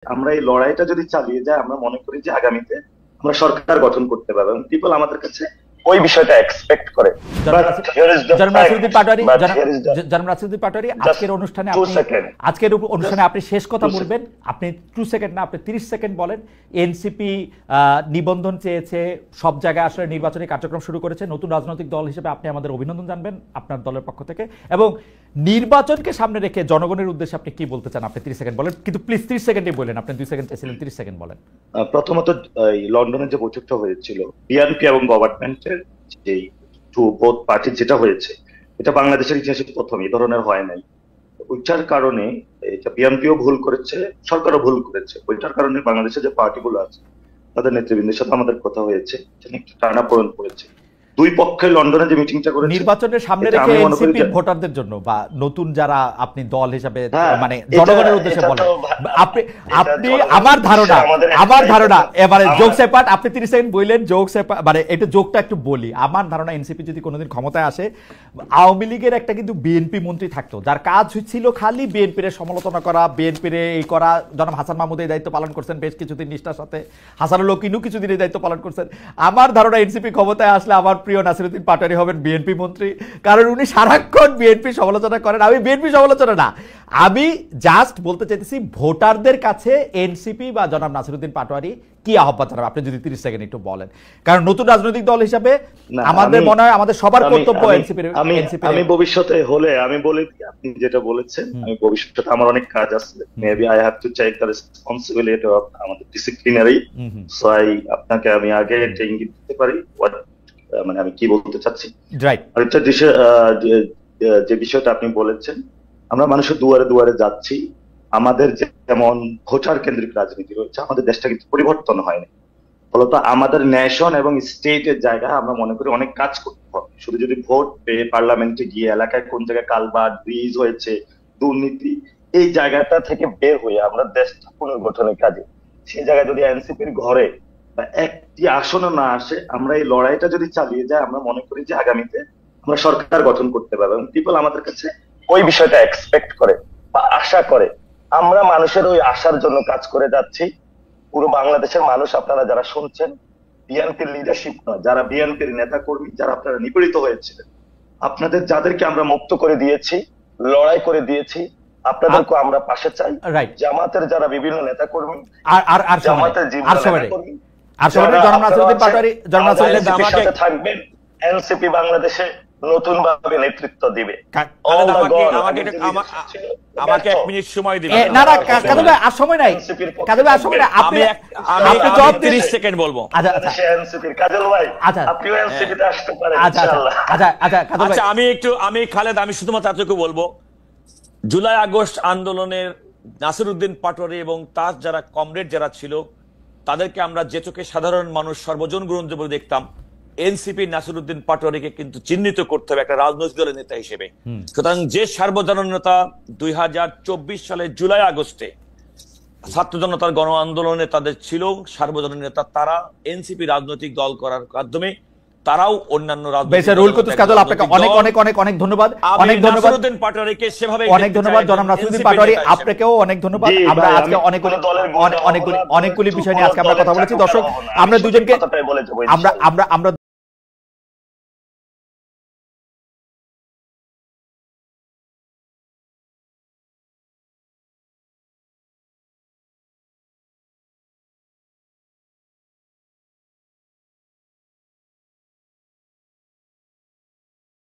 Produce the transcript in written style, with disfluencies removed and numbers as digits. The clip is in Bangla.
আমরা এই লড়াইটা যদি চালিয়ে যাই, আমরা মনে করি যে আগামীতে আমরা সরকার গঠন করতে পারবো এবং পিপল আমাদের কাছে ওই বিষয়টা এক্সপেক্ট করে। আজকের অনুষ্ঠানে আপনি শেষ কথা বলবেন, আপনি 2 সেকেন্ড না, আপনি 30 সেকেন্ড বলেন। এনসিপি নিবন্ধন চেয়েছে, সব জায়গায় আসলে নির্বাচনী কার্যক্রম শুরু করেছে। নতুন রাজনৈতিক দল হিসেবে আপনি আমাদের অভিনন্দন জানবেন আপনার দলের পক্ষ থেকে, এবং নির্বাচনকে সামনে রেখে জনগণের উদ্দেশ্যে আপনি কি বলতে চান? আপনি 30 সেকেন্ড বলেন, কিন্তু প্লিজ 30 সেকেন্ডই বলেন। আপনি 2 সেকেন্ড চাইছিলেন, 30 সেকেন্ড বলেন। প্রথমত লন্ডনে যে বৈঠকটা হয়েছিল বিএনপি এবং গভর্নমেন্টের যে বোথ পার্টির যেটা হয়েছে, এটা বাংলাদেশের ইতিহাসে প্রথম, এই ধরনের হয় নাই। ওইটার কারণে এটা বিএনপিও ভুল করেছে, সরকারও ভুল করেছে। ওইটার কারণে বাংলাদেশে যে পার্টিগুলো আছে তাদের নেতৃবৃন্দের সাথে আমাদের কথা হয়েছে, একটু টানাপোড়েন পড়েছে। দুই পক্ষে লন্ডনে যে মিটিংটা করেছে নির্বাচনের সামনে রেখে এনসিপি ভোটারদের জন্য বা নতুন যারা আপনি দল হিসেবে মানে জনগণের উদ্দেশ্যে বলেন, আপনি আমার ধারণা এবারে জোক সেপার্ট, আপনি 30 সেকেন্ড বললেন জোক সেপার্ট, মানে এটা জোকটা একটু বলি। আমার ধারণা এনসিপি যদি কোনোদিন ক্ষমতায় আসে, আওয়ামী লীগের একটা কিন্তু বিএনপি মন্ত্রী থাকতো যার কাজ ছিল খালি বিএনপির সমালোচনা করা, বিএনপির এই করা। জনাব হাসান মাহমুদ এই দায়িত্ব পালন করছেন বেশ কিছুদিন নিষ্ঠার সাথে, হাসানুল হক ইনু কিছুদিন এই দায়িত্ব পালন করছেন। আমার ধারণা এনসিপি ক্ষমতায় আসলে আমার প্রিয় নাসিরউদ্দিন পাটোয়ারী হবেন বিএনপি মন্ত্রী, কারণ উনি সারাক্ষণ বিএনপি সমালোচনা করেন। আমি বিএনপি সমালোচনা না, আমি জাস্ট বলতে চাইতেছি ভোটারদের কাছে এনসিপি বা জনাব নাসিরউদ্দিন পাটোয়ারী কি আহ্বান জানাবে, আপনি যদি 30 সেকেন্ড একটু বলেন। কারণ নতুন রাজনৈতিক দল হিসাবে আমাদের মনে হয় আমাদের সবার কর্তব্য এনসিপি। আমি ভবিষ্যতে হলে আমি বলি, আপনি যেটা বলেছেন, আমি ভবিষ্যতে আমার অনেক কাজ আছে, maybe I have to take the responsibility of আমাদের ডিসিপ্লিনারি। সো আপনাকে আমি আগে একটা ইঙ্গিত দিতে পারি মানে আমি কি বলতে চাচ্ছি। আরেকটা যে বিষয়টা আপনি বলেছেন, আমরা মানুষের দুয়ারে দুয়ারে যাচ্ছি। আমাদের যেমন ভোটার কেন্দ্রিক রাজনীতি রয়েছে, আমাদের দেশটা কিন্তু পরিবর্তন হয়নি। ফলত আমাদের ন্যাশন এবং স্টেটের জায়গায় আমরা মনে করি অনেক কাজ করতে হবে। শুধু যদি ভোট পেয়ে পার্লামেন্টে গিয়ে এলাকায় কোন জায়গায় কালভার্ট, ব্রিজ হয়েছে, দুর্নীতি, এই জায়গাটা থেকে বের হয়ে আমরা দেশটা পুনর্গঠনের কাজে, সেই জায়গায় যদি এনসিপির ঘরে একটি আসনও না আসে, আমরা এই লড়াইটা যদি চালিয়ে যাই, আমরা মনে করি যে আগামীতে আমরা সরকার গঠন করতে পারবো এবং পিপল আমাদের কাছে ওই বিষয়টা এক্সপেক্ট করে বা আশা করে। আমরা মানুষের ওই আশার জন্য কাজ করে যাচ্ছি। পুরো বাংলাদেশের মানুষ, আপনারা যারা শুনছেন, বিএনপির লিডারশিপ নয়, যারা বিএনপির নেতা কর্মী, যারা আপনারা নিপীড়িত হয়েছিলেন, আপনাদের যাদেরকে আমরা মুক্ত করে দিয়েছি, লড়াই করে দিয়েছি, আপনাদেরকে আমরা পাশে চাই। জামাতের যারা বিভিন্ন নেতা কর্মী, জামাতের থাকবেন, এনসিপি বাংলাদেশে নতুন ভাবে নেতৃত্ব দিবে। আমাকে 1 মিনিট সময় দিবেন। না না কাজল ভাই, আর সময় নাই, কাজল ভাই আর সময় নাই। আমি 30 সেকেন্ড বলবো। আচ্ছা এনসিপির কাজল ভাই, আপনিও এনসিপিতে আসতে পারেন ইনশাআল্লাহ। আচ্ছা আমি খালেদ, আমি শুধুমাত্র এতটুকু বলবো, জুলাই আগস্ট আন্দোলনের নাসিরউদ্দিন পাটোয়ারী এবং তার যারা কমরেড যারা ছিল, তাদেরকে আমরা যে চোখে সাধারণ মানুষ সর্বজন গ্রহণযোগ্য বলে দেখতাম, এনসিপি নাসিরউদ্দিন পাটোয়ারীকে কিন্তু চিহ্নিত করতে হবে একটা রাজনৈতিক দলের নেতা হিসেবে। সুতরাং যে সার্বজনীন নেতা 2024 সালের জুলাই আগস্টে ছাত্র জনতার গণ আন্দোলনে তাদের ছিল সার্বজনীন নেতা, তারা এনসিপি রাজনৈতিক দল করার মাধ্যমে তারাও অন্যান্য অনেক ধন্যবাদ। আপনাকেও অনেক ধন্যবাদ। আমরা আজকে অনেকগুলি বিষয় নিয়ে আজকে আমরা কথা বলেছি। দর্শক, আমরা দুজনকে আমরা